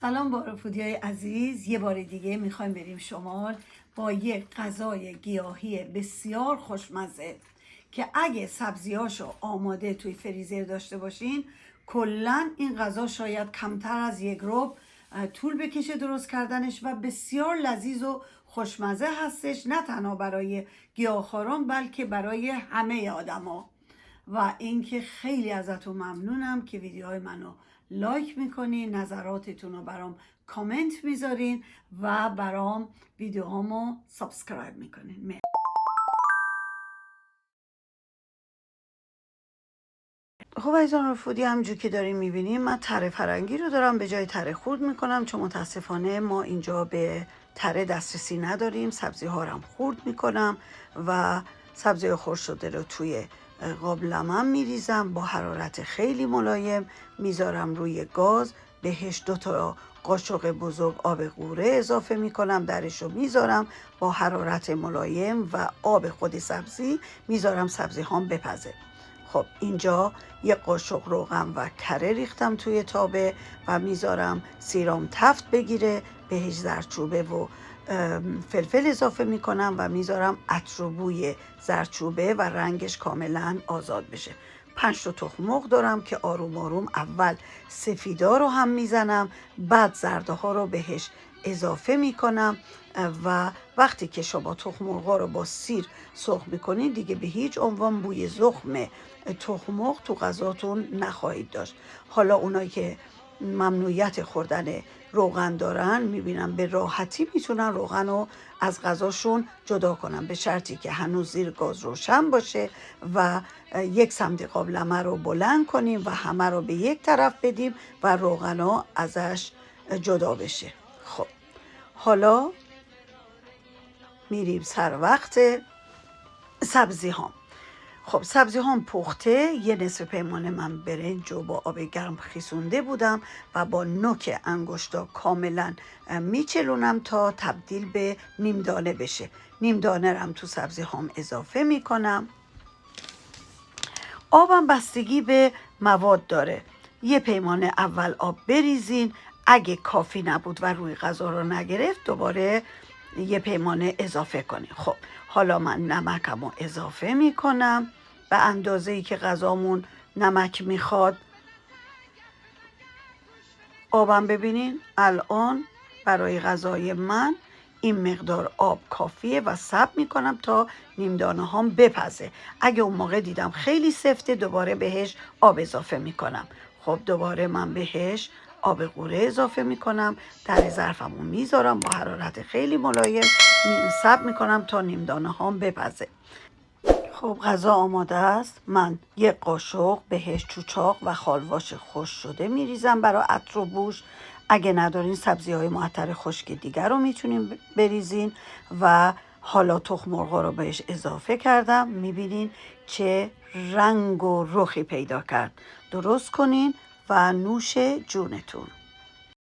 سلام بارفودیای عزیز، یه بار دیگه میخوایم بریم شمال با یک غذای گیاهی بسیار خوشمزه که اگه سبزیاشو آماده توی فریزر داشته باشین کلن این غذا شاید کمتر از یک ربع طول بکشه درست کردنش و بسیار لذیذ و خوشمزه هستش، نه تنها برای گیاهخواران بلکه برای همه آدما. و اینکه خیلی ازتون ممنونم که ویدیوهای منو لایک میکنین، نظراتتون رو برام کامنت میذارین و برام ویدیوهامو سابسکرایب میکنین. خب عزیزان رفودی، همونجور که داریم میبینیم من تره فرنگی رو دارم به جای تره خورد میکنم، چون متاسفانه ما اینجا به تره دسترسی نداریم. سبزی ها رو خورد میکنم و سبزی خورد شده رو توی قابلمم میریزم، با حرارت خیلی ملایم میذارم روی گاز، بهش 2 قاشق بزرگ آب قوره اضافه میکنم، درش رو میذارم با حرارت ملایم و آب خود سبزی میذارم سبزی هام بپزه. خب اینجا 1 قاشق روغن و کره ریختم توی تابه و میذارم سیرام تفت بگیره، بهش زردچوبه و فلفل اضافه میکنم و میذارم عطر و بوی زردچوبه و رنگش کاملا آزاد بشه. 5 تخم مرغ دارم که آروم آروم اول سفیدا رو هم میزنم، بعد زرده ها رو بهش اضافه میکنم و وقتی که شما تخم مرغ رو با سیر سرخ میکنید دیگه به هیچ عنوان بوی زخم تخم مرغ تو غذاتون نخواهید داشت. حالا اونایی که ممنوعیت خوردن روغن دارن میبینم به راحتی میتونن روغن رو از غذاشون جدا کنن، به شرطی که هنوز زیر گاز روشن باشه و 1 سمت قابلمه رو بلند کنیم و همه رو به یک طرف بدیم و روغن ها ازش جدا بشه. خب حالا میریم سر وقت سبزی هام. خب سبزی هام پخته، 1 نصف پیمانه من برنج رو با آب گرم خیسونده بودم و با نوک انگشتا کاملا میچلونم تا تبدیل به نیم دانه بشه. نیم دانه رم تو سبزی هام اضافه میکنم. آبم بستگی به مواد داره، 1 پیمانه اول آب بریزین، اگه کافی نبود و روی غذا رو نگرفت دوباره 1 پیمانه اضافه کنین. خب حالا من نمکم رو اضافه میکنم به اندازه‌ای که غذامون نمک میخواد. آبم ببینین الان برای غذای من این مقدار آب کافیه و صبر میکنم تا نیم دانه هام بپزه. اگه اون موقع دیدم خیلی سفته دوباره بهش آب اضافه میکنم. خب دوباره من بهش آب قوره اضافه میکنم، در ظرفمو میذارم با حرارت خیلی ملایم، صبر میکنم تا نیم دانه هام بپزه. خب غذا آماده است. من 1 قاشق بهش چوچاق و خالواش خشک شده میریزم برای عطر و بوش. اگه ندارین سبزی های معطر خشک دیگر رو میتونین بریزین و حالا تخم مرغ رو بهش اضافه کردم. میبینین چه رنگ و رخی پیدا کرد. درست کنین و نوش جونتون.